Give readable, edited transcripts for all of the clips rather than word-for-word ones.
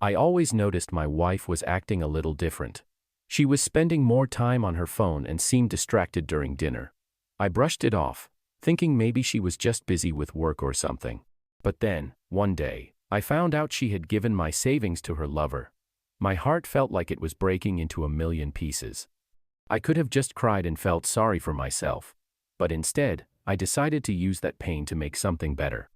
I always noticed my wife was acting a little different. She was spending more time on her phone and seemed distracted during dinner. I brushed it off, thinking maybe she was just busy with work or something. But then, one day, I found out she had given my savings to her lover. My heart felt like it was breaking into a million pieces. I could have just cried and felt sorry for myself. But instead, I decided to use that pain to make something better.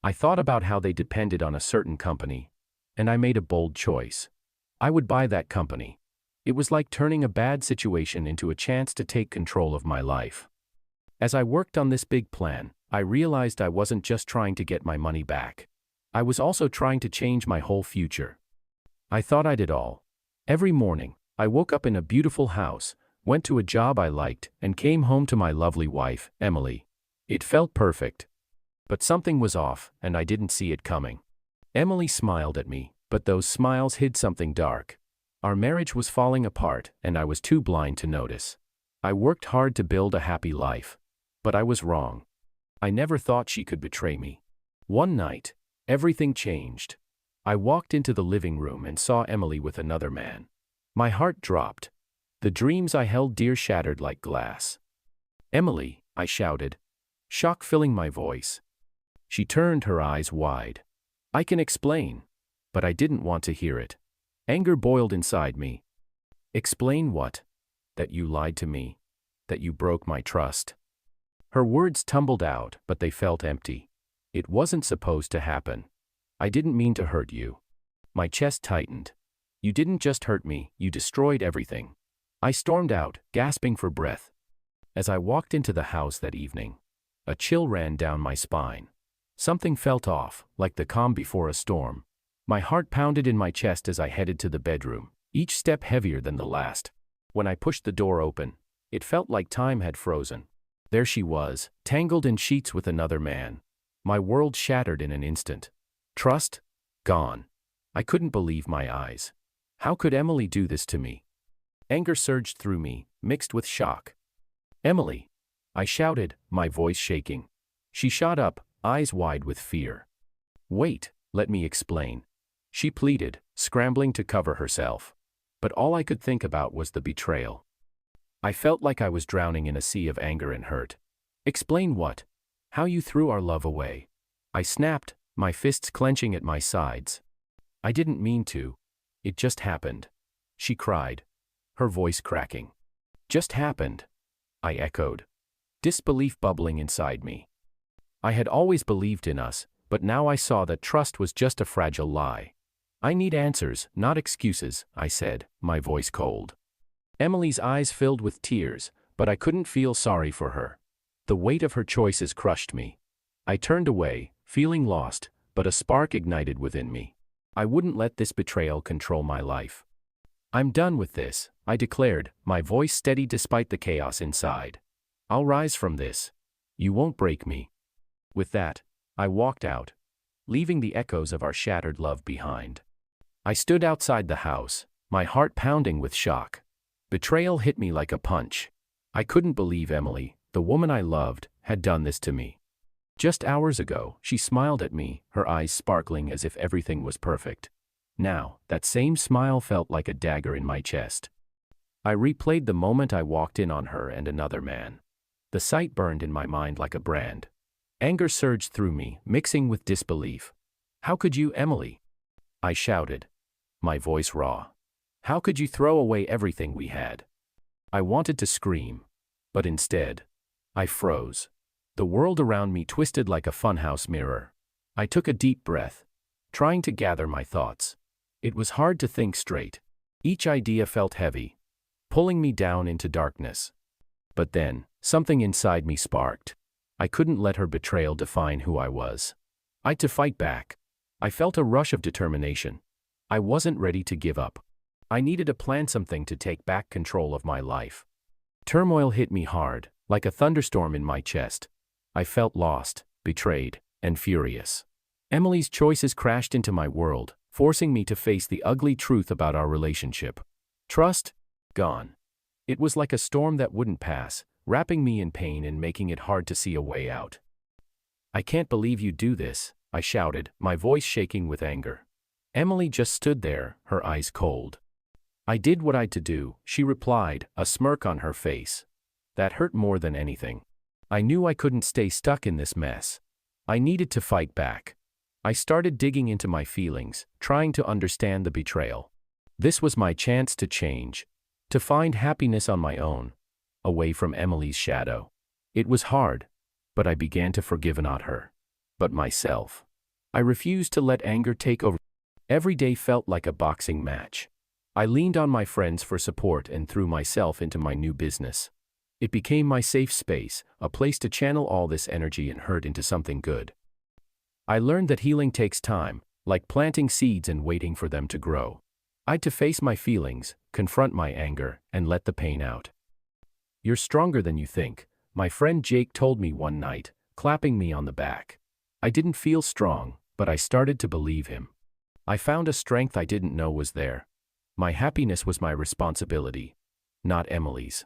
I thought about how they depended on a certain company, and I made a bold choice. I would buy that company. It was like turning a bad situation into a chance to take control of my life. As I worked on this big plan, I realized I wasn't just trying to get my money back. I was also trying to change my whole future. I thought I did all. Every morning, I woke up in a beautiful house, went to a job I liked, and came home to my lovely wife, Emily. It felt perfect. But something was off, and I didn't see it coming. Emily smiled at me, but those smiles hid something dark. Our marriage was falling apart, and I was too blind to notice. I worked hard to build a happy life. But I was wrong. I never thought she could betray me. One night, everything changed. I walked into the living room and saw Emily with another man. My heart dropped. The dreams I held dear shattered like glass. "Emily," I shouted, shock filling my voice. She turned her eyes wide. "I can explain." But I didn't want to hear it. Anger boiled inside me. "Explain what?" "That you lied to me. That you broke my trust." Her words tumbled out, but they felt empty. "It wasn't supposed to happen. I didn't mean to hurt you." My chest tightened. "You didn't just hurt me, you destroyed everything." I stormed out, gasping for breath. As I walked into the house that evening, a chill ran down my spine. Something felt off, like the calm before a storm. My heart pounded in my chest as I headed to the bedroom, each step heavier than the last. When I pushed the door open, it felt like time had frozen. There she was, tangled in sheets with another man. My world shattered in an instant. Trust? Gone. I couldn't believe my eyes. How could Emily do this to me? Anger surged through me, mixed with shock. "Emily!" I shouted, my voice shaking. She shot up, eyes wide with fear. "Wait, let me explain," she pleaded, scrambling to cover herself. But all I could think about was the betrayal. I felt like I was drowning in a sea of anger and hurt. "Explain what?" "How you threw our love away." I snapped, my fists clenching at my sides. "I didn't mean to. It just happened," she cried, her voice cracking. "Just happened," I echoed, disbelief bubbling inside me. I had always believed in us, but now I saw that trust was just a fragile lie. "I need answers, not excuses," I said, my voice cold. Emily's eyes filled with tears, but I couldn't feel sorry for her. The weight of her choices crushed me. I turned away, feeling lost, but a spark ignited within me. I wouldn't let this betrayal control my life. "I'm done with this," I declared, my voice steady despite the chaos inside. "I'll rise from this. You won't break me." With that, I walked out, leaving the echoes of our shattered love behind. I stood outside the house, my heart pounding with shock. Betrayal hit me like a punch. I couldn't believe Emily, the woman I loved, had done this to me. Just hours ago, she smiled at me, her eyes sparkling as if everything was perfect. Now, that same smile felt like a dagger in my chest. I replayed the moment I walked in on her and another man. The sight burned in my mind like a brand. Anger surged through me, mixing with disbelief. "How could you, Emily?" I shouted, my voice raw. "How could you throw away everything we had?" I wanted to scream, but instead, I froze. The world around me twisted like a funhouse mirror. I took a deep breath, trying to gather my thoughts. It was hard to think straight. Each idea felt heavy, pulling me down into darkness. But then, something inside me sparked. I couldn't let her betrayal define who I was. I had to fight back. I felt a rush of determination. I wasn't ready to give up. I needed to plan something to take back control of my life. Turmoil hit me hard, like a thunderstorm in my chest. I felt lost, betrayed, and furious. Emily's choices crashed into my world, forcing me to face the ugly truth about our relationship. Trust? Gone. It was like a storm that wouldn't pass, wrapping me in pain and making it hard to see a way out. "I can't believe you do this," I shouted, my voice shaking with anger. Emily just stood there, her eyes cold. "I did what I'd to do," she replied, a smirk on her face. That hurt more than anything. I knew I couldn't stay stuck in this mess. I needed to fight back. I started digging into my feelings, trying to understand the betrayal. This was my chance to change, to find happiness on my own, away from Emily's shadow. It was hard, but I began to forgive not her, but myself. I refused to let anger take over. Every day felt like a boxing match. I leaned on my friends for support and threw myself into my new business. It became my safe space, a place to channel all this energy and hurt into something good. I learned that healing takes time, like planting seeds and waiting for them to grow. I had to face my feelings, confront my anger, and let the pain out. "You're stronger than you think," my friend Jake told me one night, clapping me on the back. I didn't feel strong, but I started to believe him. I found a strength I didn't know was there. My happiness was my responsibility, not Emily's.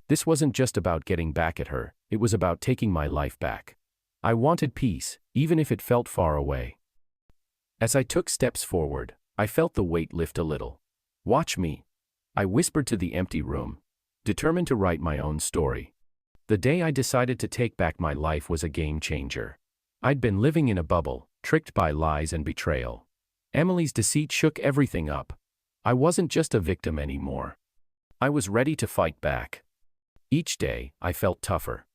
This wasn't just about getting back at her, it was about taking my life back. I wanted peace, even if it felt far away. As I took steps forward, I felt the weight lift a little. "Watch me," I whispered to the empty room, determined to write my own story. The day I decided to take back my life was a game changer. I'd been living in a bubble, tricked by lies and betrayal. Emily's deceit shook everything up. I wasn't just a victim anymore. I was ready to fight back. Each day, I felt tougher.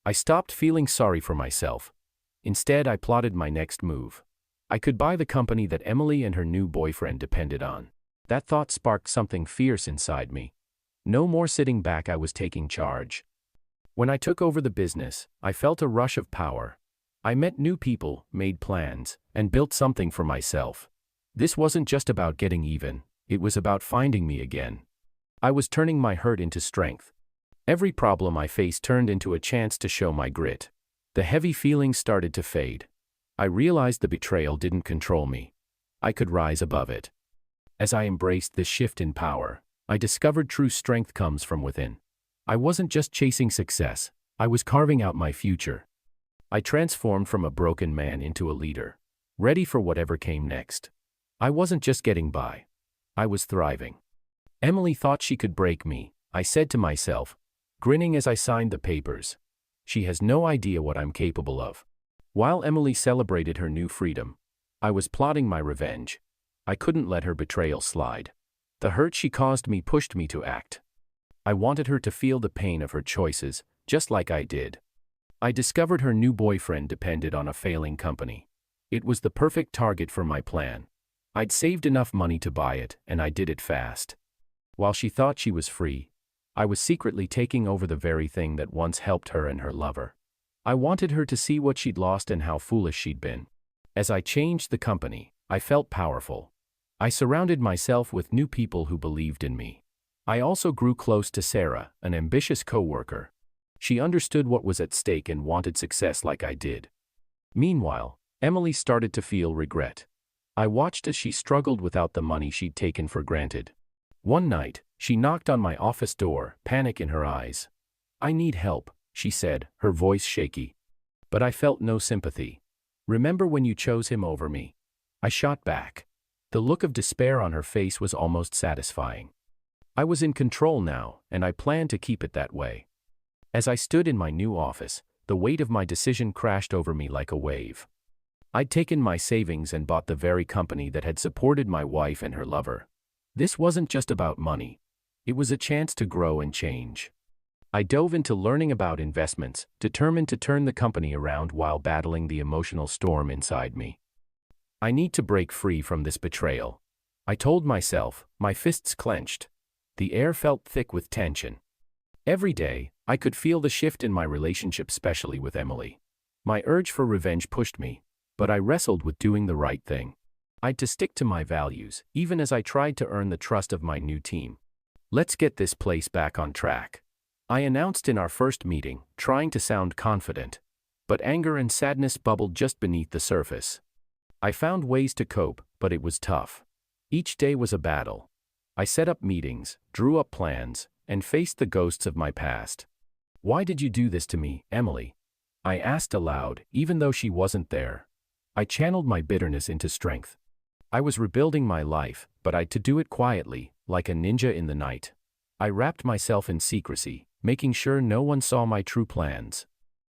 I stopped feeling sorry for myself. Instead, I plotted my next move. I could buy the company that Emily and her new boyfriend depended on. That thought sparked something fierce inside me. No more sitting back, I was taking charge. When I took over the business, I felt a rush of power. I met new people, made plans, and built something for myself. This wasn't just about getting even, it was about finding me again. I was turning my hurt into strength. Every problem I faced turned into a chance to show my grit. The heavy feelings started to fade. I realized the betrayal didn't control me. I could rise above it. As I embraced this shift in power, I discovered true strength comes from within. I wasn't just chasing success, I was carving out my future. I transformed from a broken man into a leader, ready for whatever came next. I wasn't just getting by, I was thriving. Emily thought she could break me, I said to myself, grinning as I signed the papers. She has no idea what I'm capable of. While Emily celebrated her new freedom, I was plotting my revenge. I couldn't let her betrayal slide. The hurt she caused me pushed me to act. I wanted her to feel the pain of her choices, just like I did. I discovered her new boyfriend depended on a failing company. It was the perfect target for my plan. I'd saved enough money to buy it, and I did it fast. While she thought she was free, I was secretly taking over the very thing that once helped her and her lover. I wanted her to see what she'd lost and how foolish she'd been. As I changed the company, I felt powerful. I surrounded myself with new people who believed in me. I also grew close to Sarah, an ambitious coworker. She understood what was at stake and wanted success like I did. Meanwhile, Emily started to feel regret. I watched as she struggled without the money she'd taken for granted. One night, she knocked on my office door, panic in her eyes. "I need help," she said, her voice shaky. But I felt no sympathy. "Remember when you chose him over me?" I shot back. The look of despair on her face was almost satisfying. I was in control now, and I planned to keep it that way. As I stood in my new office, the weight of my decision crashed over me like a wave. I'd taken my savings and bought the very company that had supported my wife and her lover. This wasn't just about money. It was a chance to grow and change. I dove into learning about investments, determined to turn the company around while battling the emotional storm inside me. I need to break free from this betrayal, I told myself, my fists clenched. The air felt thick with tension. Every day, I could feel the shift in my relationship, especially with Emily. My urge for revenge pushed me, but I wrestled with doing the right thing. I had to stick to my values, even as I tried to earn the trust of my new team. "Let's get this place back on track," I announced in our first meeting, trying to sound confident. But anger and sadness bubbled just beneath the surface. I found ways to cope, but it was tough. Each day was a battle. I set up meetings, drew up plans, and faced the ghosts of my past. "Why did you do this to me, Emily?" I asked aloud, even though she wasn't there. I channeled my bitterness into strength. I was rebuilding my life, but I had to do it quietly, like a ninja in the night. I wrapped myself in secrecy, making sure no one saw my true plans.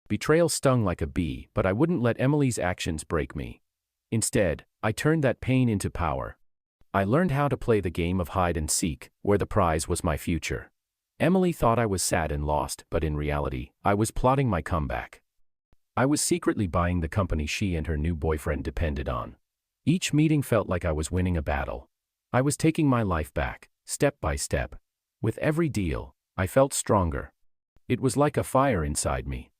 Betrayal stung like a bee, but I wouldn't let Emily's actions break me. Instead, I turned that pain into power. I learned how to play the game of hide and seek, where the prize was my future. Emily thought I was sad and lost, but in reality, I was plotting my comeback. I was secretly buying the company she and her new boyfriend depended on. Each meeting felt like I was winning a battle. I was taking my life back, step by step. With every deal, I felt stronger. It was like a fire inside me.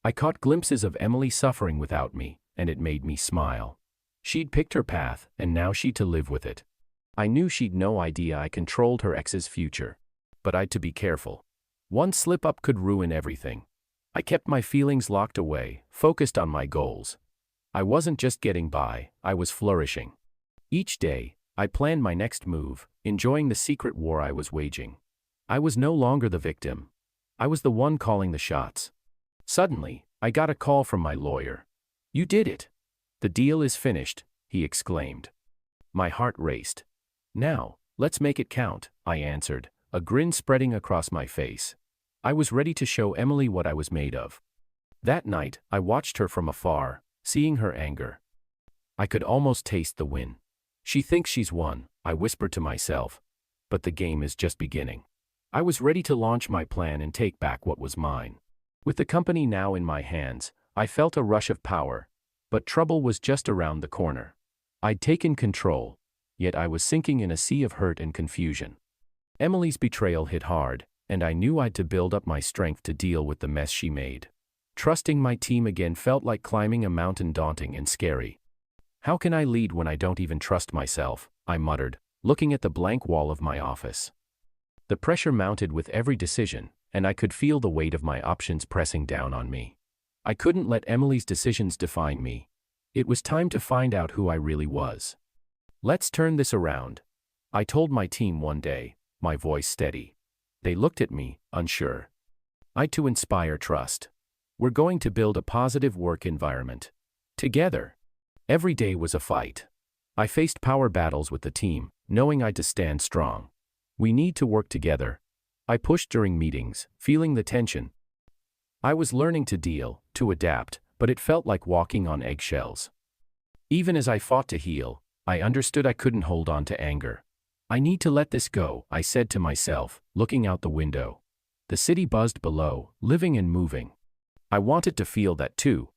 I caught glimpses of Emily suffering without me, and it made me smile. She'd picked her path, and now she'd to live with it. I knew she'd no idea I controlled her ex's future. But I'd to be careful. One slip-up could ruin everything. I kept my feelings locked away, focused on my goals. I wasn't just getting by, I was flourishing. Each day, I planned my next move, enjoying the secret war I was waging. I was no longer the victim. I was the one calling the shots. Suddenly, I got a call from my lawyer. "You did it. The deal is finished," he exclaimed. My heart raced. "Now, let's make it count," I answered, a grin spreading across my face. I was ready to show Emily what I was made of. That night, I watched her from afar, seeing her anger. I could almost taste the win. "She thinks she's won," I whispered to myself. "But the game is just beginning." I was ready to launch my plan and take back what was mine. With the company now in my hands, I felt a rush of power. But trouble was just around the corner. I'd taken control, yet I was sinking in a sea of hurt and confusion. Emily's betrayal hit hard, and I knew I'd to build up my strength to deal with the mess she made. Trusting my team again felt like climbing a mountain, daunting and scary. "How can I lead when I don't even trust myself?" I muttered, looking at the blank wall of my office. The pressure mounted with every decision, and I could feel the weight of my options pressing down on me. I couldn't let Emily's decisions define me. It was time to find out who I really was. "Let's turn this around," I told my team one day, my voice steady. They looked at me, unsure. "I to inspire trust. We're going to build a positive work environment. Together." Every day was a fight. I faced power battles with the team, knowing I'd to stand strong. "We need to work together." I pushed during meetings, feeling the tension. I was learning to deal, to adapt, but it felt like walking on eggshells. Even as I fought to heal, I understood I couldn't hold on to anger. "I need to let this go," I said to myself, looking out the window. The city buzzed below, living and moving. I wanted to feel that too.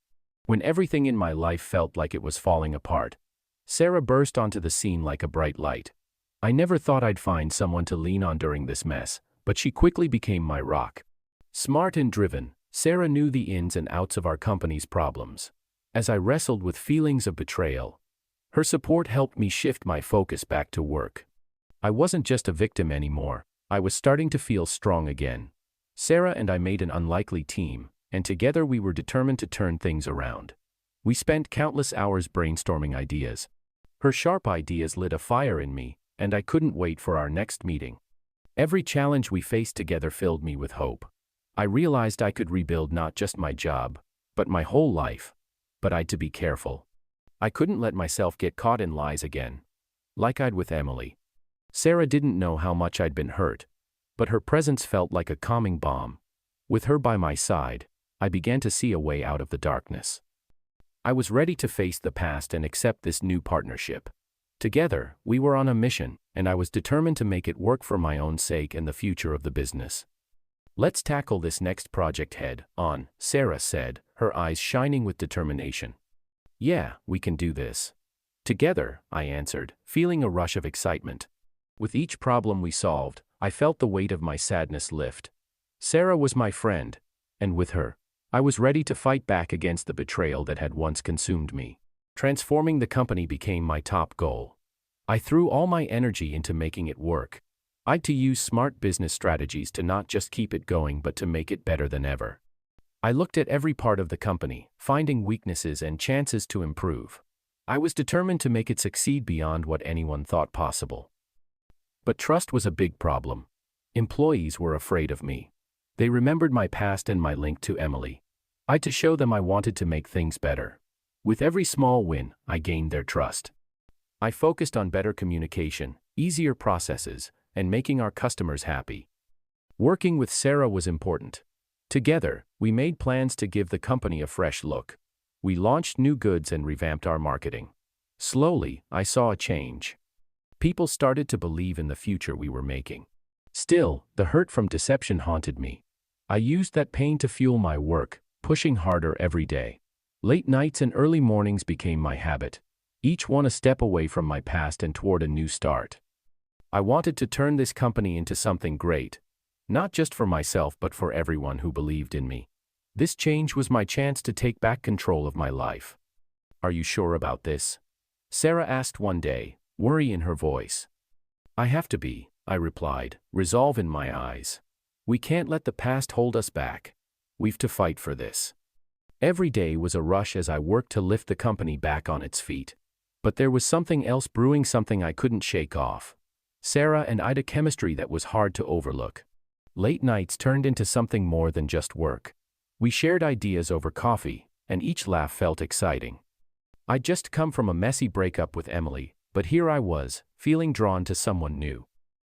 When everything in my life felt like it was falling apart, Sarah burst onto the scene like a bright light. I never thought I'd find someone to lean on during this mess, but she quickly became my rock. Smart and driven, Sarah knew the ins and outs of our company's problems. As I wrestled with feelings of betrayal, her support helped me shift my focus back to work. I wasn't just a victim anymore, I was starting to feel strong again. Sarah and I made an unlikely team, and together we were determined to turn things around. We spent countless hours brainstorming ideas. Her sharp ideas lit a fire in me, and I couldn't wait for our next meeting. Every challenge we faced together filled me with hope. I realized I could rebuild not just my job, but my whole life. But I'd to be careful. I couldn't let myself get caught in lies again. Like I'd with Emily. Sarah didn't know how much I'd been hurt, but her presence felt like a calming balm. With her by my side, I began to see a way out of the darkness. I was ready to face the past and accept this new partnership. Together, we were on a mission, and I was determined to make it work for my own sake and the future of the business. "Let's tackle this next project head on," Sarah said, her eyes shining with determination. "Yeah, we can do this." "Together," I answered, feeling a rush of excitement. With each problem we solved, I felt the weight of my sadness lift. Sarah was my friend, and with her, I was ready to fight back against the betrayal that had once consumed me. Transforming the company became my top goal. I threw all my energy into making it work. I'd to use smart business strategies to not just keep it going but to make it better than ever. I looked at every part of the company, finding weaknesses and chances to improve. I was determined to make it succeed beyond what anyone thought possible. But trust was a big problem. Employees were afraid of me. They remembered my past and my link to Emily. I'd to show them I wanted to make things better. With every small win, I gained their trust. I focused on better communication, easier processes, and making our customers happy. Working with Sarah was important. Together, we made plans to give the company a fresh look. We launched new goods and revamped our marketing. Slowly, I saw a change. People started to believe in the future we were making. Still, the hurt from deception haunted me. I used that pain to fuel my work, pushing harder every day. Late nights and early mornings became my habit, each one a step away from my past and toward a new start. I wanted to turn this company into something great, not just for myself but for everyone who believed in me. This change was my chance to take back control of my life. "Are you sure about this?" Sarah asked one day, worry in her voice. "I have to be," I replied, resolve in my eyes. "We can't let the past hold us back. We've to fight for this." Every day was a rush as I worked to lift the company back on its feet. But there was something else brewing, something I couldn't shake off. Sarah and Ida chemistry that was hard to overlook. Late nights turned into something more than just work. We shared ideas over coffee, and each laugh felt exciting. I'd just come from a messy breakup with Emily, but here I was, feeling drawn to someone new.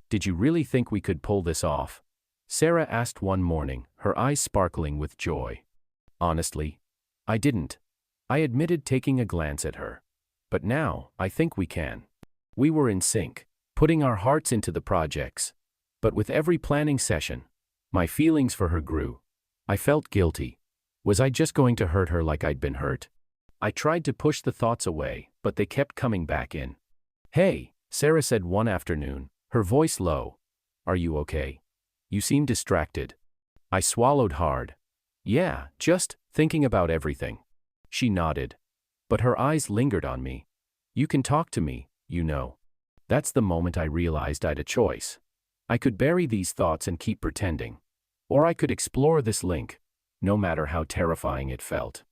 "Did you really think we could pull this off?" Sarah asked one morning, her eyes sparkling with joy. "Honestly, I didn't," I admitted, taking a glance at her. "But now, I think we can." We were in sync, putting our hearts into the projects. But with every planning session, my feelings for her grew. I felt guilty. Was I just going to hurt her like I'd been hurt? I tried to push the thoughts away, but they kept coming back in. "Hey," Sarah said one afternoon, her voice low. "Are you okay? You seem distracted." I swallowed hard. "Yeah, just thinking about everything." She nodded, but her eyes lingered on me. "You can talk to me, you know." That's the moment I realized I'd a choice. I could bury these thoughts and keep pretending. Or I could explore this link, no matter how terrifying it felt.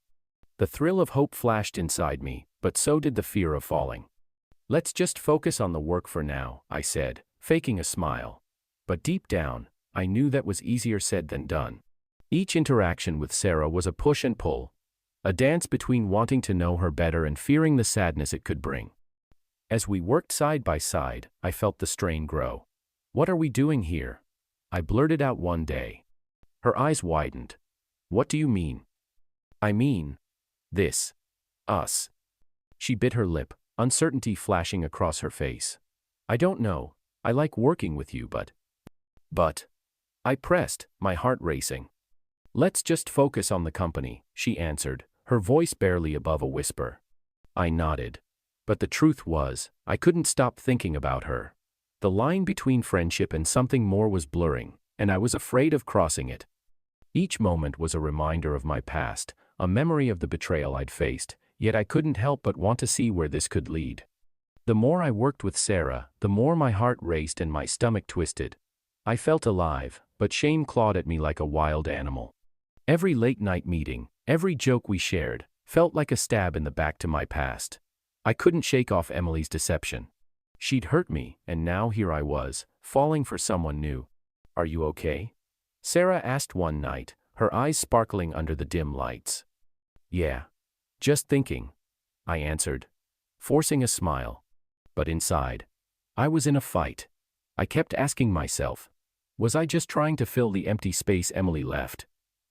The thrill of hope flashed inside me, but so did the fear of falling. "Let's just focus on the work for now," I said, faking a smile. But deep down, I knew that was easier said than done. Each interaction with Sarah was a push and pull, a dance between wanting to know her better and fearing the sadness it could bring. As we worked side by side, I felt the strain grow. "What are we doing here?" I blurted out one day. Her eyes widened. "What do you mean?" "I mean, this. Us." She bit her lip, uncertainty flashing across her face. "I don't know. I like working with you, but..." I pressed, my heart racing. "Let's just focus on the company," she answered, her voice barely above a whisper. I nodded. But the truth was, I couldn't stop thinking about her. The line between friendship and something more was blurring, and I was afraid of crossing it. Each moment was a reminder of my past, a memory of the betrayal I'd faced, yet I couldn't help but want to see where this could lead. The more I worked with Sarah, the more my heart raced and my stomach twisted. I felt alive, but shame clawed at me like a wild animal. Every late-night meeting, every joke we shared, felt like a stab in the back to my past. I couldn't shake off Emily's deception. She'd hurt me, and now here I was, falling for someone new. "Are you okay?" Sarah asked one night, her eyes sparkling under the dim lights. "Yeah. Just thinking," I answered, forcing a smile. But inside, I was in a fight. I kept asking myself, was I just trying to fill the empty space Emily left?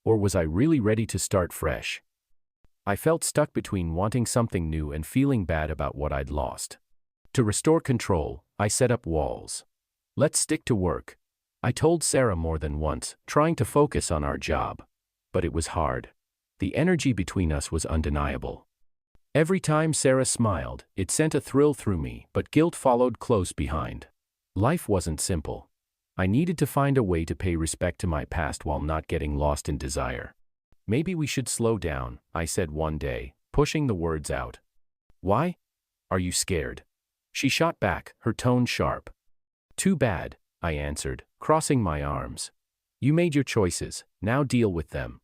Or was I really ready to start fresh? I felt stuck between wanting something new and feeling bad about what I'd lost. To restore control, I set up walls. "Let's stick to work," I told Sarah more than once, trying to focus on our job. But it was hard. The energy between us was undeniable. Every time Sarah smiled, it sent a thrill through me, but guilt followed close behind. Life wasn't simple. I needed to find a way to pay respect to my past while not getting lost in desire. "Maybe we should slow down," I said one day, pushing the words out. "Why? Are you scared?" She shot back, her tone sharp. "Too bad," I answered, crossing my arms. "You made your choices, now deal with them."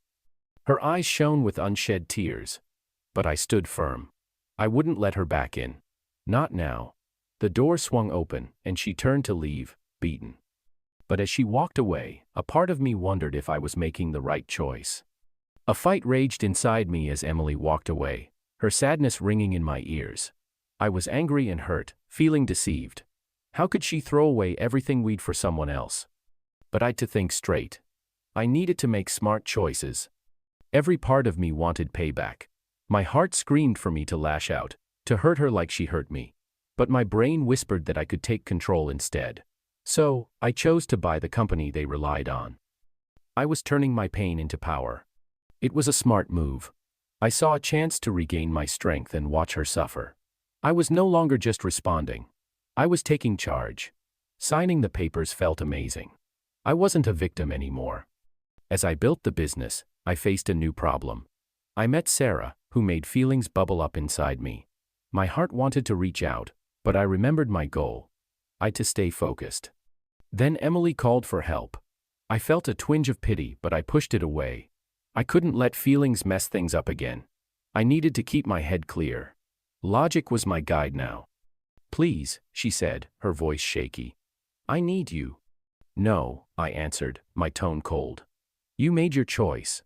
Her eyes shone with unshed tears. But I stood firm. I wouldn't let her back in. Not now. The door swung open, and she turned to leave, beaten. But as she walked away, a part of me wondered if I was making the right choice. A fight raged inside me as Emily walked away, her sadness ringing in my ears. I was angry and hurt, feeling deceived. How could she throw away everything we'd for someone else? But I'd to think straight. I needed to make smart choices. Every part of me wanted payback. My heart screamed for me to lash out, to hurt her like she hurt me. But my brain whispered that I could take control instead. So, I chose to buy the company they relied on. I was turning my pain into power. It was a smart move. I saw a chance to regain my strength and watch her suffer. I was no longer just responding. I was taking charge. Signing the papers felt amazing. I wasn't a victim anymore. As I built the business, I faced a new problem. I met Sarah, who made feelings bubble up inside me. My heart wanted to reach out, but I remembered my goal. I'd to stay focused. Then Emily called for help. I felt a twinge of pity, but I pushed it away. I couldn't let feelings mess things up again. I needed to keep my head clear. Logic was my guide now. "Please," she said, her voice shaky. "I need you." "No," I answered, my tone cold. "You made your choice."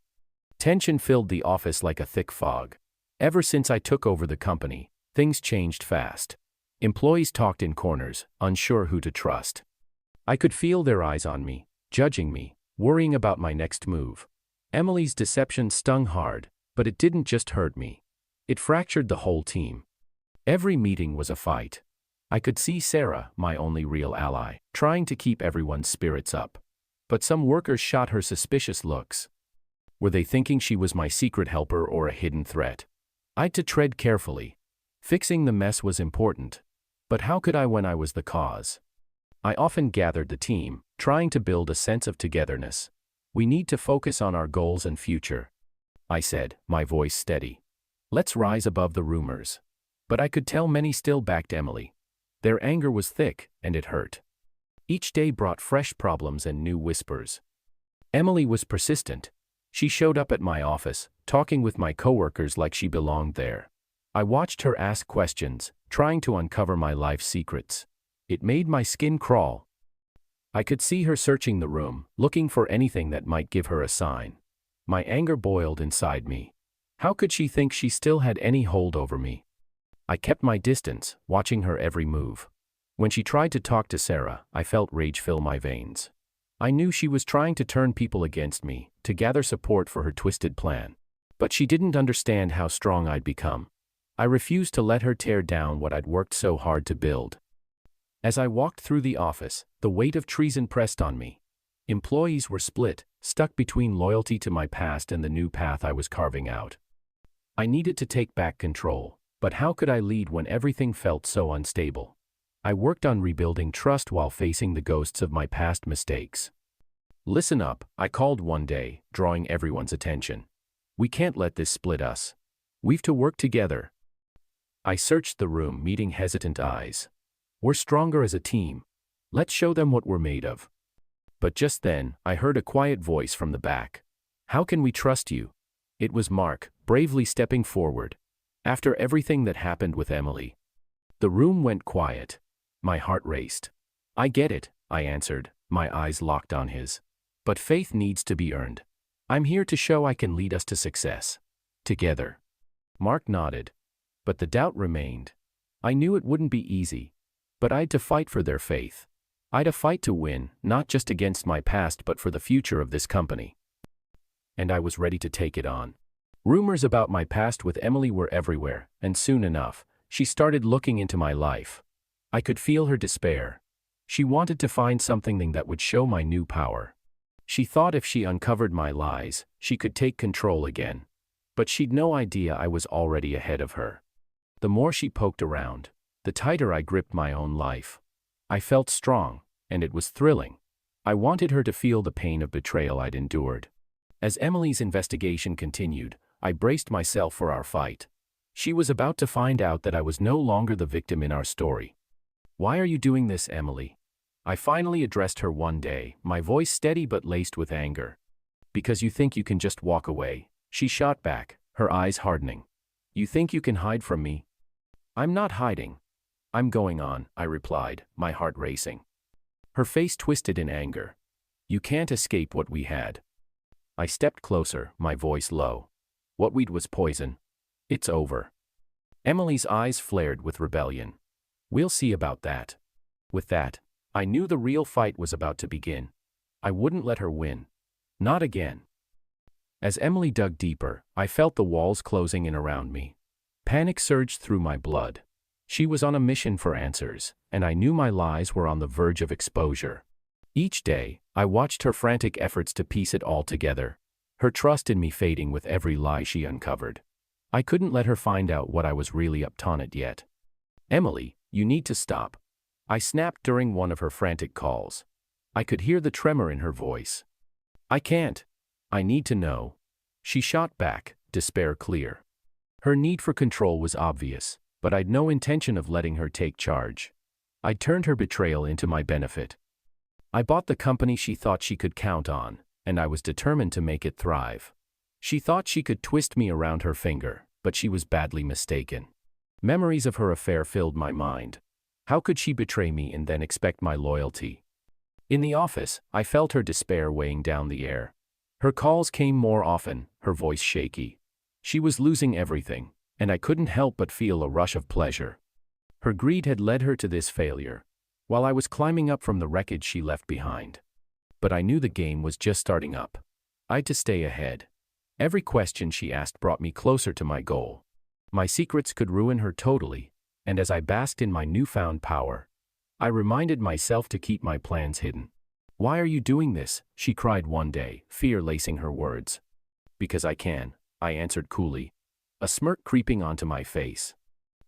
Tension filled the office like a thick fog. Ever since I took over the company, things changed fast. Employees talked in corners, unsure who to trust. I could feel their eyes on me, judging me, worrying about my next move. Emily's deception stung hard, but it didn't just hurt me. It fractured the whole team. Every meeting was a fight. I could see Sarah, my only real ally, trying to keep everyone's spirits up. But some workers shot her suspicious looks. Were they thinking she was my secret helper or a hidden threat? I'd to tread carefully. Fixing the mess was important. But how could I when I was the cause? I often gathered the team, trying to build a sense of togetherness. "We need to focus on our goals and future," I said, my voice steady. "Let's rise above the rumors." But I could tell many still backed Emily. Their anger was thick, and it hurt. Each day brought fresh problems and new whispers. Emily was persistent. She showed up at my office, talking with my coworkers like she belonged there. I watched her ask questions, trying to uncover my life's secrets. It made my skin crawl. I could see her searching the room, looking for anything that might give her a sign. My anger boiled inside me. How could she think she still had any hold over me? I kept my distance, watching her every move. When she tried to talk to Sarah, I felt rage fill my veins. I knew she was trying to turn people against me, to gather support for her twisted plan. But she didn't understand how strong I'd become. I refused to let her tear down what I'd worked so hard to build. As I walked through the office, the weight of treason pressed on me. Employees were split, stuck between loyalty to my past and the new path I was carving out. I needed to take back control, but how could I lead when everything felt so unstable? I worked on rebuilding trust while facing the ghosts of my past mistakes. "Listen up," I called one day, drawing everyone's attention. "We can't let this split us. We've to work together." I searched the room, meeting hesitant eyes. "We're stronger as a team. Let's show them what we're made of." But just then, I heard a quiet voice from the back. "How can we trust you?" It was Mark, bravely stepping forward. "After everything that happened with Emily." The room went quiet. My heart raced. "I get it," I answered, my eyes locked on his. "But faith needs to be earned. I'm here to show I can lead us to success. Together." Mark nodded. But the doubt remained. I knew it wouldn't be easy. But I'd to fight for their faith. I'd to fight to win, not just against my past but for the future of this company. And I was ready to take it on. Rumors about my past with Emily were everywhere, and soon enough, she started looking into my life. I could feel her despair. She wanted to find something that would show my new power. She thought if she uncovered my lies, she could take control again. But she'd no idea I was already ahead of her. The more she poked around, the tighter I gripped my own life. I felt strong, and it was thrilling. I wanted her to feel the pain of betrayal I'd endured. As Emily's investigation continued, I braced myself for our fight. She was about to find out that I was no longer the victim in our story. "Why are you doing this, Emily?" I finally addressed her one day, my voice steady but laced with anger. "Because you think you can just walk away," she shot back, her eyes hardening. "You think you can hide from me?" "I'm not hiding. I'm going on," I replied, my heart racing. Her face twisted in anger. "You can't escape what we had." I stepped closer, my voice low. "What we'd was poison. It's over." Emily's eyes flared with rebellion. We'll see about that. With that, I knew the real fight was about to begin. I wouldn't let her win. Not again. As Emily dug deeper, I felt the walls closing in around me. Panic surged through my blood. She was on a mission for answers, and I knew my lies were on the verge of exposure. Each day, I watched her frantic efforts to piece it all together, her trust in me fading with every lie she uncovered. I couldn't let her find out what I was really up to it yet. Emily, you need to stop. I snapped during one of her frantic calls. I could hear the tremor in her voice. I can't. I need to know. She shot back, despair clear. Her need for control was obvious, but I'd no intention of letting her take charge. I'd turned her betrayal into my benefit. I bought the company she thought she could count on, and I was determined to make it thrive. She thought she could twist me around her finger, but she was badly mistaken. Memories of her affair filled my mind. How could she betray me and then expect my loyalty? In the office, I felt her despair weighing down the air. Her calls came more often, her voice shaky. She was losing everything, and I couldn't help but feel a rush of pleasure. Her greed had led her to this failure, while I was climbing up from the wreckage she left behind. But I knew the game was just starting up. I'd to stay ahead. Every question she asked brought me closer to my goal. My secrets could ruin her totally, and as I basked in my newfound power, I reminded myself to keep my plans hidden. "Why are you doing this?" she cried one day, fear lacing her words. "Because I can," I answered coolly, a smirk creeping onto my face.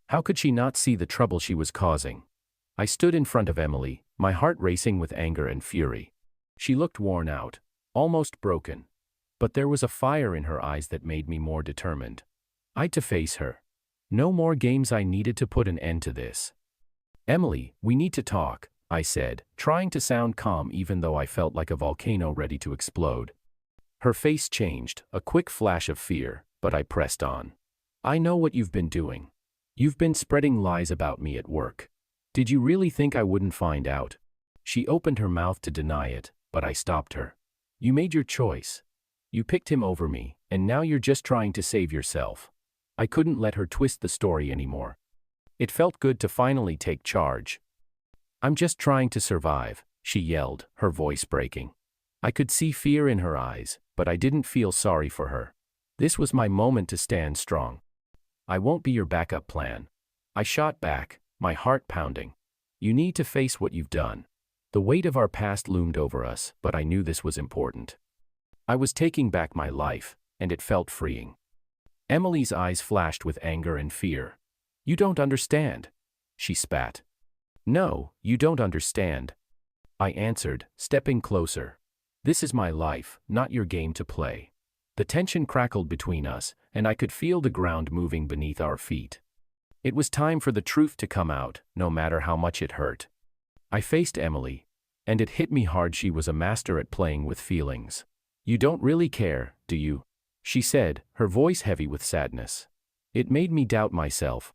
How could she not see the trouble she was causing? I stood in front of Emily, my heart racing with anger and fury. She looked worn out, almost broken, but there was a fire in her eyes that made me more determined. I'd to face her. No more games. I needed to put an end to this. "Emily, we need to talk," I said, trying to sound calm even though I felt like a volcano ready to explode. Her face changed, a quick flash of fear, but I pressed on. "I know what you've been doing. You've been spreading lies about me at work. Did you really think I wouldn't find out?" She opened her mouth to deny it, but I stopped her. "You made your choice. You picked him over me, and now you're just trying to save yourself." I couldn't let her twist the story anymore. It felt good to finally take charge. "I'm just trying to survive," she yelled, her voice breaking. I could see fear in her eyes, but I didn't feel sorry for her. This was my moment to stand strong. "I won't be your backup plan," I shot back, my heart pounding. "You need to face what you've done." The weight of our past loomed over us, but I knew this was important. I was taking back my life, and it felt freeing. Emily's eyes flashed with anger and fear. "You don't understand," she spat. "No, you don't understand," I answered, stepping closer. "This is my life, not your game to play." The tension crackled between us, and I could feel the ground moving beneath our feet. It was time for the truth to come out, no matter how much it hurt. I faced Emily, and it hit me hard. She was a master at playing with feelings. "You don't really care, do you?" she said, her voice heavy with sadness. It made me doubt myself.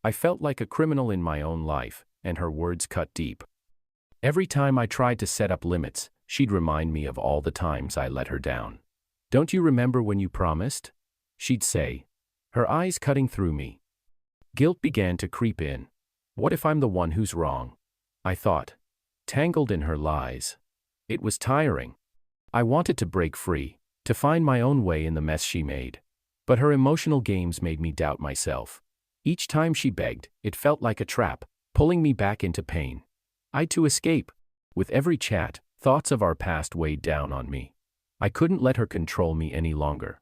I felt like a criminal in my own life, and her words cut deep. Every time I tried to set up limits, she'd remind me of all the times I let her down. "Don't you remember when you promised?" she'd say, her eyes cutting through me. Guilt began to creep in. What if I'm the one who's wrong? I thought, tangled in her lies. It was tiring. I wanted to break free, to find my own way in the mess she made. But her emotional games made me doubt myself. Each time she begged, it felt like a trap, pulling me back into pain. I'd to escape. With every chat, thoughts of our past weighed down on me. I couldn't let her control me any longer.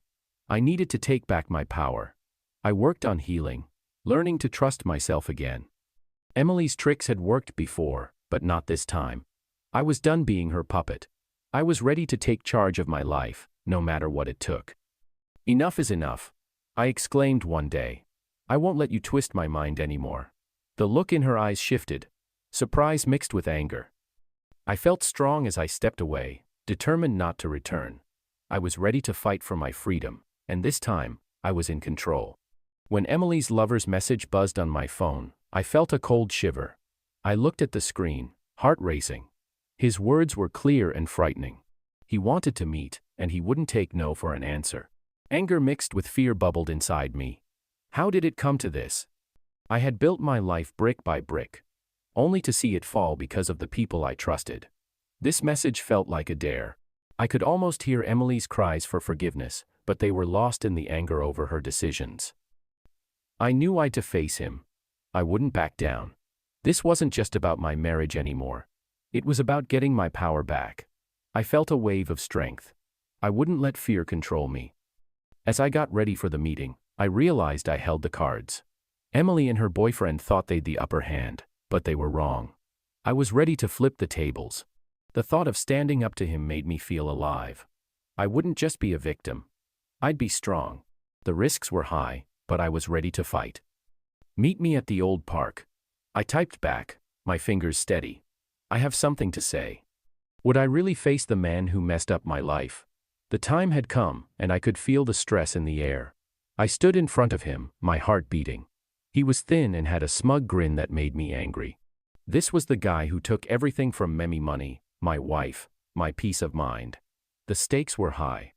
I needed to take back my power. I worked on healing, learning to trust myself again. Emily's tricks had worked before, but not this time. I was done being her puppet. I was ready to take charge of my life, no matter what it took. "Enough is enough," I exclaimed one day. "I won't let you twist my mind anymore." The look in her eyes shifted, surprise mixed with anger. I felt strong as I stepped away, determined not to return. I was ready to fight for my freedom, and this time, I was in control. When Emily's lover's message buzzed on my phone, I felt a cold shiver. I looked at the screen, heart racing. His words were clear and frightening. He wanted to meet, and he wouldn't take no for an answer. Anger mixed with fear bubbled inside me. How did it come to this? I had built my life brick by brick, only to see it fall because of the people I trusted. This message felt like a dare. I could almost hear Emily's cries for forgiveness, but they were lost in the anger over her decisions. I knew I had to face him. I wouldn't back down. This wasn't just about my marriage anymore. It was about getting my power back. I felt a wave of strength. I wouldn't let fear control me. As I got ready for the meeting, I realized I held the cards. Emily and her boyfriend thought they'd the upper hand, but they were wrong. I was ready to flip the tables. The thought of standing up to him made me feel alive. I wouldn't just be a victim. I'd be strong. The risks were high, but I was ready to fight. Meet me at the old park. I typed back, my fingers steady. I have something to say. Would I really face the man who messed up my life? The time had come, and I could feel the stress in the air. I stood in front of him, my heart beating. He was thin and had a smug grin that made me angry. This was the guy who took everything from me: money, my wife, my peace of mind. The stakes were high.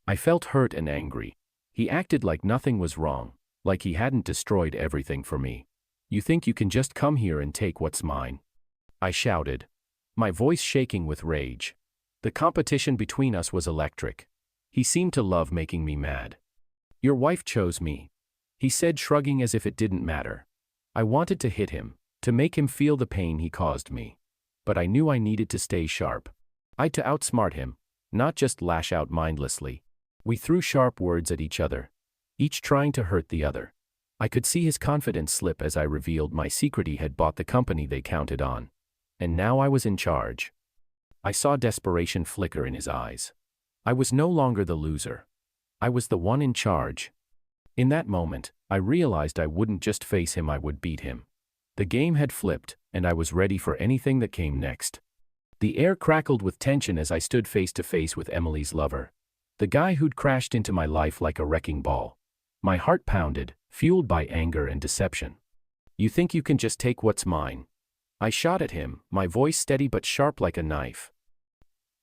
I felt hurt and angry. He acted like nothing was wrong, like he hadn't destroyed everything for me. You think you can just come here and take what's mine? I shouted, my voice shaking with rage. The competition between us was electric. He seemed to love making me mad. Your wife chose me, he said, shrugging as if it didn't matter. I wanted to hit him, to make him feel the pain he caused me. But I knew I needed to stay sharp. I'd to outsmart him, not just lash out mindlessly. We threw sharp words at each other, each trying to hurt the other. I could see his confidence slip as I revealed my secret: he had bought the company they counted on. And now I was in charge. I saw desperation flicker in his eyes. I was no longer the loser. I was the one in charge. In that moment, I realized I wouldn't just face him, I would beat him. The game had flipped, and I was ready for anything that came next. The air crackled with tension as I stood face to face with Emily's lover, the guy who'd crashed into my life like a wrecking ball. My heart pounded, fueled by anger and deception. You think you can just take what's mine? I shot at him, my voice steady but sharp like a knife.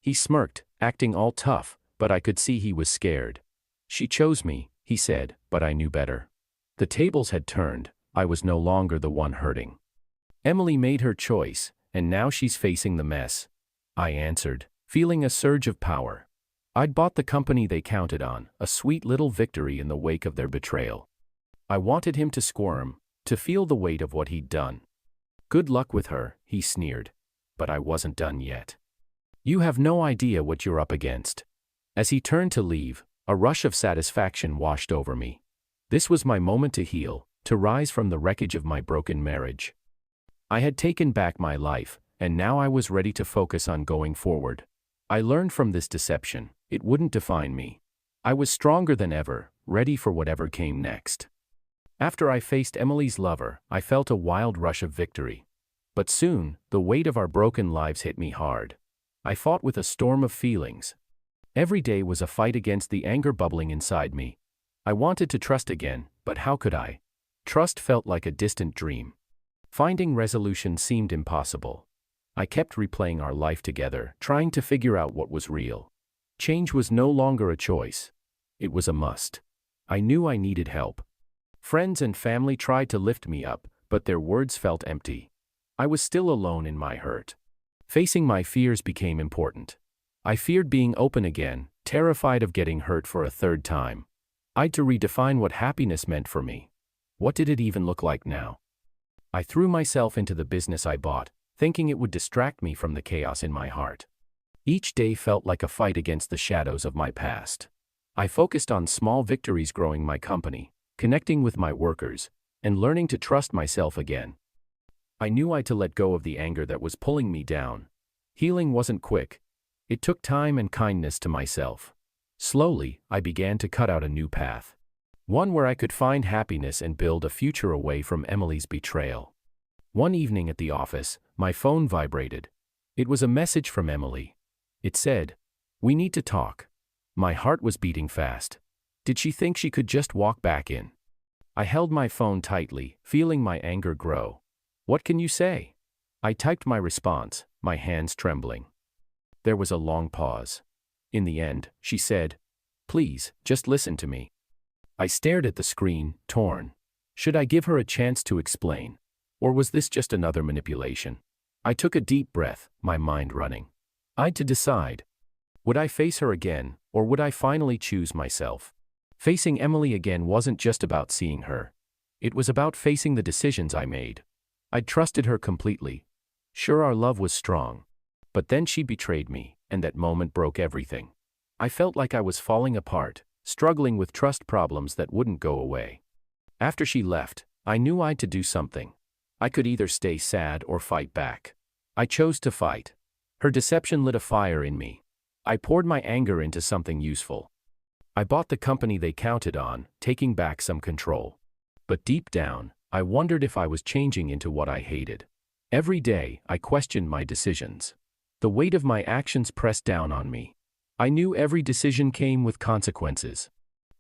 He smirked, acting all tough, but I could see he was scared. She chose me, he said, but I knew better. The tables had turned. I was no longer the one hurting. Emily made her choice, and now she's facing the mess. I answered, feeling a surge of power. I'd bought the company they counted on, a sweet little victory in the wake of their betrayal. I wanted him to squirm, to feel the weight of what he'd done. Good luck with her, he sneered. But I wasn't done yet. You have no idea what you're up against. As he turned to leave, a rush of satisfaction washed over me. This was my moment to heal, to rise from the wreckage of my broken marriage. I had taken back my life, and now I was ready to focus on going forward. I learned from this deception, it wouldn't define me. I was stronger than ever, ready for whatever came next. After I faced Emily's lover, I felt a wild rush of victory. But soon, the weight of our broken lives hit me hard. I fought with a storm of feelings. Every day was a fight against the anger bubbling inside me. I wanted to trust again, but how could I? Trust felt like a distant dream. Finding resolution seemed impossible. I kept replaying our life together, trying to figure out what was real. Change was no longer a choice. It was a must. I knew I needed help. Friends and family tried to lift me up, but their words felt empty. I was still alone in my hurt. Facing my fears became important. I feared being open again, terrified of getting hurt for a third time. I'd to redefine what happiness meant for me. What did it even look like now? I threw myself into the business I bought, thinking it would distract me from the chaos in my heart. Each day felt like a fight against the shadows of my past. I focused on small victories, growing my company, connecting with my workers, and learning to trust myself again. I knew I had to let go of the anger that was pulling me down. Healing wasn't quick. It took time and kindness to myself. Slowly, I began to cut out a new path. One where I could find happiness and build a future away from Emily's betrayal. One evening at the office, my phone vibrated. It was a message from Emily. It said, "We need to talk." My heart was beating fast. Did she think she could just walk back in? I held my phone tightly, feeling my anger grow. "What can you say?" I typed my response, my hands trembling. There was a long pause. In the end, she said, "Please, just listen to me." I stared at the screen, torn. Should I give her a chance to explain? Or was this just another manipulation? I took a deep breath, my mind running. I had to decide. Would I face her again, or would I finally choose myself? Facing Emily again wasn't just about seeing her. It was about facing the decisions I made. I'd trusted her completely. Sure, our love was strong. But then she betrayed me, and that moment broke everything. I felt like I was falling apart, struggling with trust problems that wouldn't go away. After she left, I knew I had to do something. I could either stay sad or fight back. I chose to fight. Her deception lit a fire in me. I poured my anger into something useful. I bought the company they counted on, taking back some control. But deep down, I wondered if I was changing into what I hated. Every day, I questioned my decisions. The weight of my actions pressed down on me. I knew every decision came with consequences.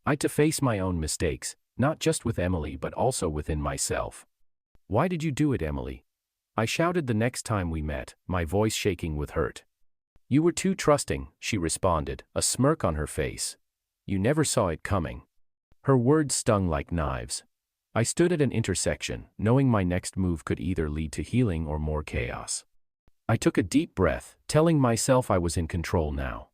I had to face my own mistakes, not just with Emily but also within myself. "Why did you do it, Emily?" I shouted the next time we met, my voice shaking with hurt. "You were too trusting," she responded, a smirk on her face. "You never saw it coming." Her words stung like knives. I stood at an intersection, knowing my next move could either lead to healing or more chaos. I took a deep breath, telling myself I was in control now.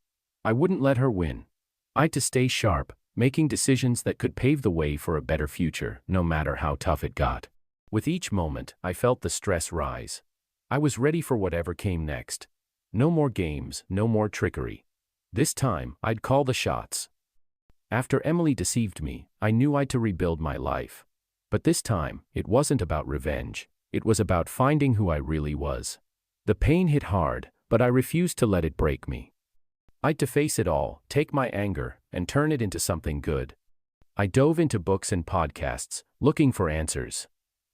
I wouldn't let her win. I had to stay sharp, making decisions that could pave the way for a better future, no matter how tough it got. With each moment, I felt the stress rise. I was ready for whatever came next. No more games, no more trickery. This time, I'd call the shots. After Emily deceived me, I knew I had to rebuild my life. But this time, it wasn't about revenge. It was about finding who I really was. The pain hit hard, but I refused to let it break me. I had to face it all, take my anger, and turn it into something good. I dove into books and podcasts, looking for answers.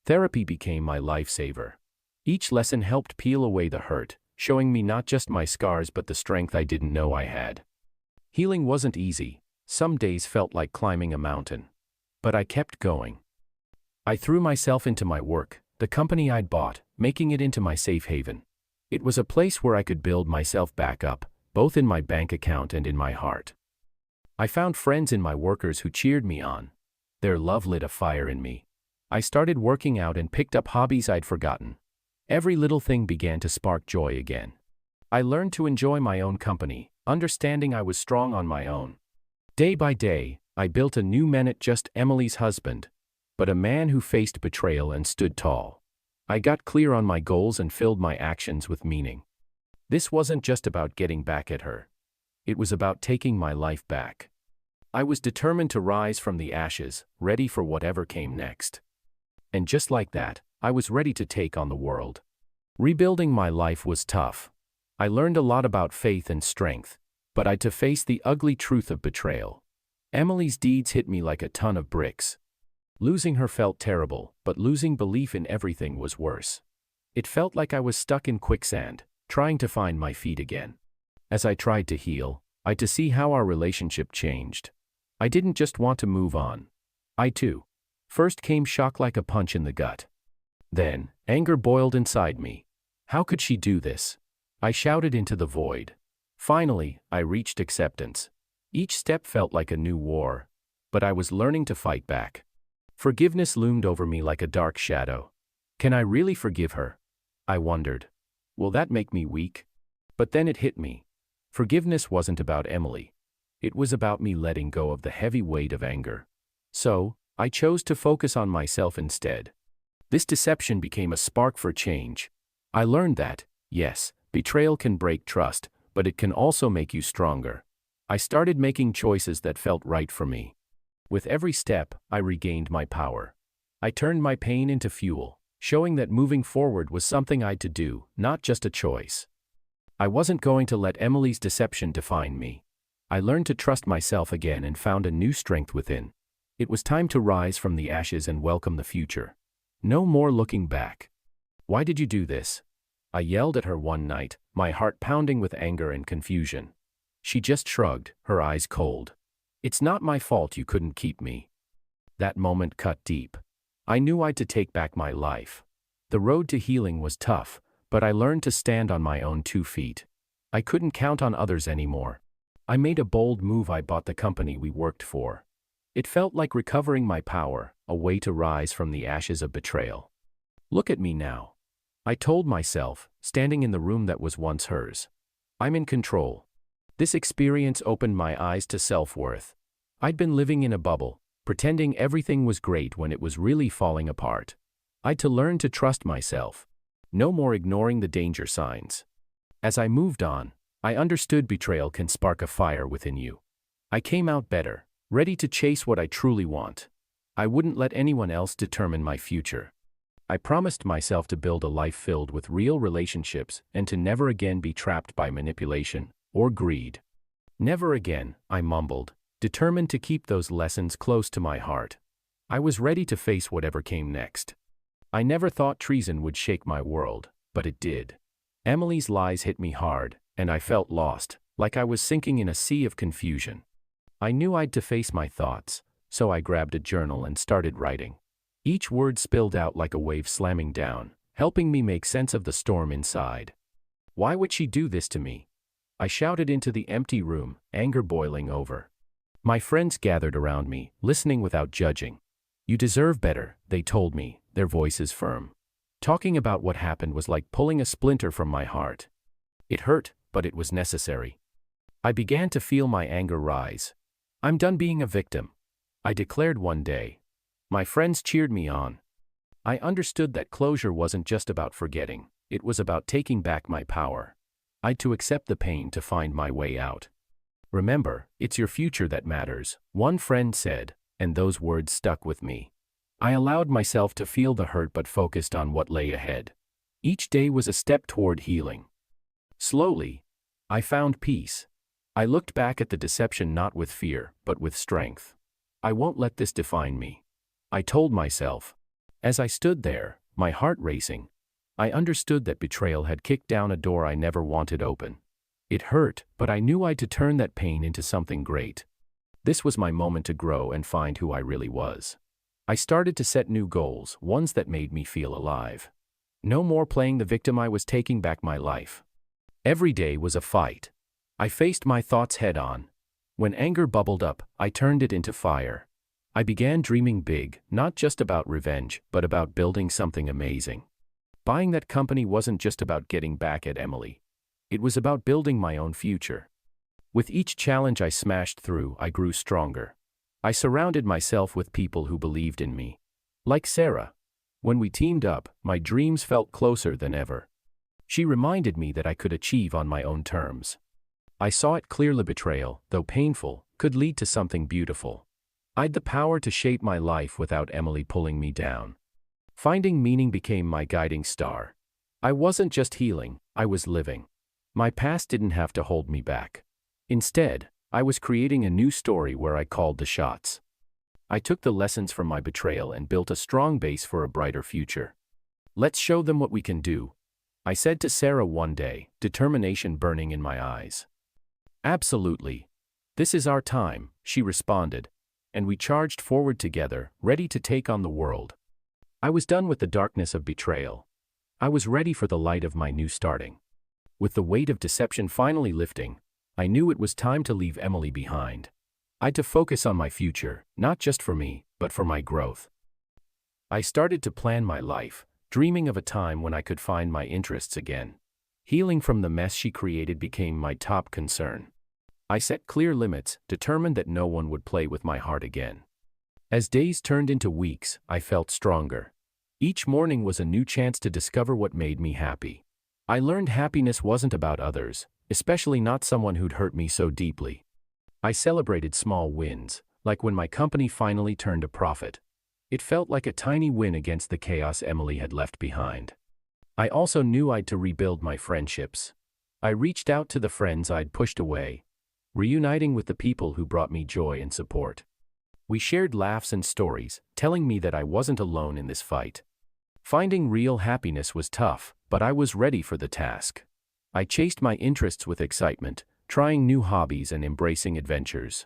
Therapy became my lifesaver. Each lesson helped peel away the hurt, showing me not just my scars but the strength I didn't know I had. Healing wasn't easy. Some days felt like climbing a mountain. But I kept going. I threw myself into my work, the company I'd bought, making it into my safe haven. It was a place where I could build myself back up, both in my bank account and in my heart. I found friends in my workers who cheered me on. Their love lit a fire in me. I started working out and picked up hobbies I'd forgotten. Every little thing began to spark joy again. I learned to enjoy my own company, understanding I was strong on my own. Day by day, I built a new man, not just Emily's husband, but a man who faced betrayal and stood tall. I got clear on my goals and filled my actions with meaning. This wasn't just about getting back at her. It was about taking my life back. I was determined to rise from the ashes, ready for whatever came next. And just like that, I was ready to take on the world. Rebuilding my life was tough. I learned a lot about faith and strength, but I had to face the ugly truth of betrayal. Emily's deeds hit me like a ton of bricks. Losing her felt terrible, but losing belief in everything was worse. It felt like I was stuck in quicksand, trying to find my feet again. As I tried to heal, I had to see how our relationship changed. I didn't just want to move on. I too. First came shock like a punch in the gut. Then, anger boiled inside me. How could she do this? I shouted into the void. Finally, I reached acceptance. Each step felt like a new war, but I was learning to fight back. Forgiveness loomed over me like a dark shadow. Can I really forgive her? I wondered. Will that make me weak? But then it hit me. Forgiveness wasn't about Emily. It was about me letting go of the heavy weight of anger. So, I chose to focus on myself instead. This deception became a spark for change. I learned that, yes, betrayal can break trust, but it can also make you stronger. I started making choices that felt right for me. With every step, I regained my power. I turned my pain into fuel, showing that moving forward was something I had to do, not just a choice. I wasn't going to let Emily's deception define me. I learned to trust myself again and found a new strength within. It was time to rise from the ashes and welcome the future. No more looking back. Why did you do this? I yelled at her one night, my heart pounding with anger and confusion. She just shrugged, her eyes cold. It's not my fault you couldn't keep me. That moment cut deep. I knew I had to take back my life. The road to healing was tough, but I learned to stand on my own 2 feet. I couldn't count on others anymore. I made a bold move. I bought the company we worked for. It felt like recovering my power, a way to rise from the ashes of betrayal. Look at me now, I told myself, standing in the room that was once hers. I'm in control. This experience opened my eyes to self-worth. I'd been living in a bubble, pretending everything was great when it was really falling apart. I'd to learn to trust myself. No more ignoring the danger signs. As I moved on, I understood betrayal can spark a fire within you. I came out better, ready to chase what I truly want. I wouldn't let anyone else determine my future. I promised myself to build a life filled with real relationships and to never again be trapped by manipulation or greed. Never again, I mumbled, determined to keep those lessons close to my heart. I was ready to face whatever came next. I never thought treason would shake my world, but it did. Emily's lies hit me hard, and I felt lost, like I was sinking in a sea of confusion. I knew I'd to face my thoughts, so I grabbed a journal and started writing. Each word spilled out like a wave slamming down, helping me make sense of the storm inside. Why would she do this to me? I shouted into the empty room, anger boiling over. My friends gathered around me, listening without judging. You deserve better, they told me, their voices firm. Talking about what happened was like pulling a splinter from my heart. It hurt, but it was necessary. I began to feel my anger rise. I'm done being a victim, I declared one day. My friends cheered me on. I understood that closure wasn't just about forgetting, it was about taking back my power. I'd to accept the pain to find my way out. Remember, it's your future that matters, one friend said, and those words stuck with me. I allowed myself to feel the hurt but focused on what lay ahead. Each day was a step toward healing. Slowly, I found peace. I looked back at the deception not with fear, but with strength. I won't let this define me, I told myself. As I stood there, my heart racing, I understood that betrayal had kicked down a door I never wanted open. It hurt, but I knew I'd to turn that pain into something great. This was my moment to grow and find who I really was. I started to set new goals, ones that made me feel alive. No more playing the victim, I was taking back my life. Every day was a fight. I faced my thoughts head on. When anger bubbled up, I turned it into fire. I began dreaming big, not just about revenge, but about building something amazing. Buying that company wasn't just about getting back at Emily. It was about building my own future. With each challenge I smashed through, I grew stronger. I surrounded myself with people who believed in me. Like Sarah. When we teamed up, my dreams felt closer than ever. She reminded me that I could achieve on my own terms. I saw it clearly: betrayal, though painful, could lead to something beautiful. I'd the power to shape my life without Emily pulling me down. Finding meaning became my guiding star. I wasn't just healing, I was living. My past didn't have to hold me back. Instead, I was creating a new story where I called the shots. I took the lessons from my betrayal and built a strong base for a brighter future. Let's show them what we can do, I said to Sarah one day, determination burning in my eyes. Absolutely. This is our time, she responded, and we charged forward together, ready to take on the world. I was done with the darkness of betrayal. I was ready for the light of my new starting. With the weight of deception finally lifting, I knew it was time to leave Emily behind. I'd to focus on my future, not just for me, but for my growth. I started to plan my life, dreaming of a time when I could find my interests again. Healing from the mess she created became my top concern. I set clear limits, determined that no one would play with my heart again. As days turned into weeks, I felt stronger. Each morning was a new chance to discover what made me happy. I learned happiness wasn't about others, especially not someone who'd hurt me so deeply. I celebrated small wins, like when my company finally turned a profit. It felt like a tiny win against the chaos Emily had left behind. I also knew I'd to rebuild my friendships. I reached out to the friends I'd pushed away, reuniting with the people who brought me joy and support. We shared laughs and stories, telling me that I wasn't alone in this fight. Finding real happiness was tough, but I was ready for the task. I chased my interests with excitement, trying new hobbies and embracing adventures.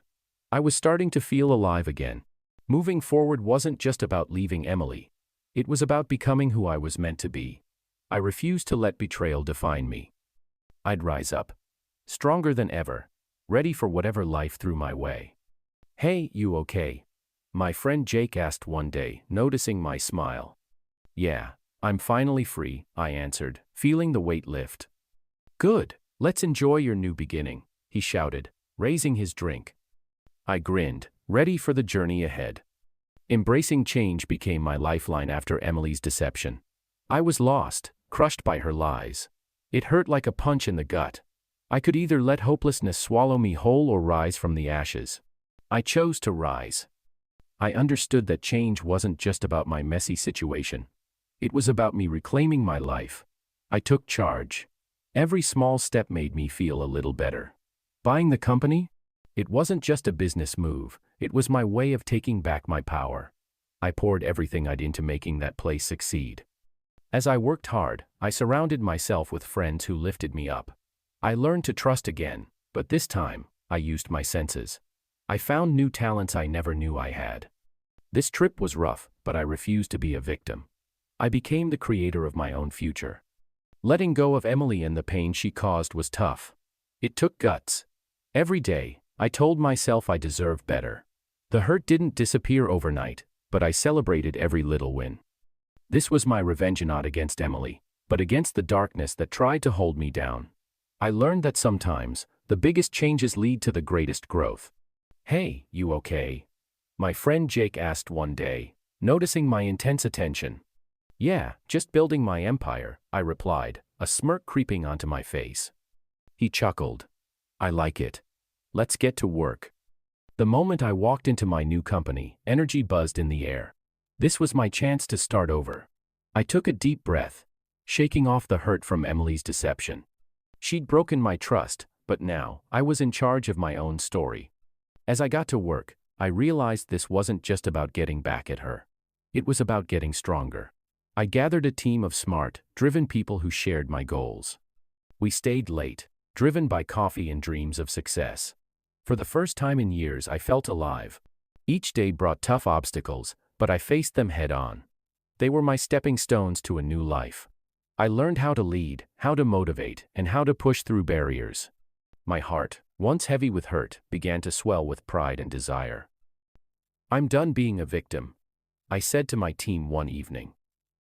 I was starting to feel alive again. Moving forward wasn't just about leaving Emily. It was about becoming who I was meant to be. I refused to let betrayal define me. I'd rise up, stronger than ever, ready for whatever life threw my way. Hey, you okay? My friend Jake asked one day, noticing my smile. Yeah, I'm finally free, I answered, feeling the weight lift. Good, let's enjoy your new beginning, he shouted, raising his drink. I grinned, ready for the journey ahead. Embracing change became my lifeline after Emily's deception. I was lost, crushed by her lies. It hurt like a punch in the gut. I could either let hopelessness swallow me whole or rise from the ashes. I chose to rise. I understood that change wasn't just about my messy situation. It was about me reclaiming my life. I took charge. Every small step made me feel a little better. Buying the company? It wasn't just a business move, it was my way of taking back my power. I poured everything I'd into making that place succeed. As I worked hard, I surrounded myself with friends who lifted me up. I learned to trust again, but this time, I used my senses. I found new talents I never knew I had. This trip was rough, but I refused to be a victim. I became the creator of my own future. Letting go of Emily and the pain she caused was tough. It took guts. Every day, I told myself I deserved better. The hurt didn't disappear overnight, but I celebrated every little win. This was my revenge not against Emily, but against the darkness that tried to hold me down. I learned that sometimes, the biggest changes lead to the greatest growth. Hey, you okay? My friend Jake asked one day, noticing my intense attention. Yeah, just building my empire, I replied, a smirk creeping onto my face. He chuckled. I like it. Let's get to work. The moment I walked into my new company, energy buzzed in the air. This was my chance to start over. I took a deep breath, shaking off the hurt from Emily's deception. She'd broken my trust, but now, I was in charge of my own story. As I got to work, I realized this wasn't just about getting back at her. It was about getting stronger. I gathered a team of smart, driven people who shared my goals. We stayed late, driven by coffee and dreams of success. For the first time in years, I felt alive. Each day brought tough obstacles, but I faced them head-on. They were my stepping stones to a new life. I learned how to lead, how to motivate, and how to push through barriers. My heart, once heavy with hurt, began to swell with pride and desire. I'm done being a victim, I said to my team one evening.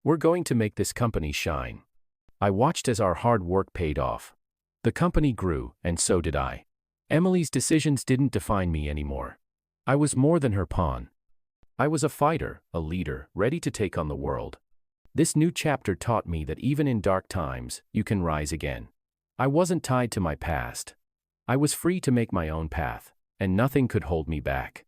We're going to make this company shine. I watched as our hard work paid off. The company grew, and so did I. Emily's decisions didn't define me anymore. I was more than her pawn. I was a fighter, a leader, ready to take on the world. This new chapter taught me that even in dark times, you can rise again. I wasn't tied to my past. I was free to make my own path, and nothing could hold me back.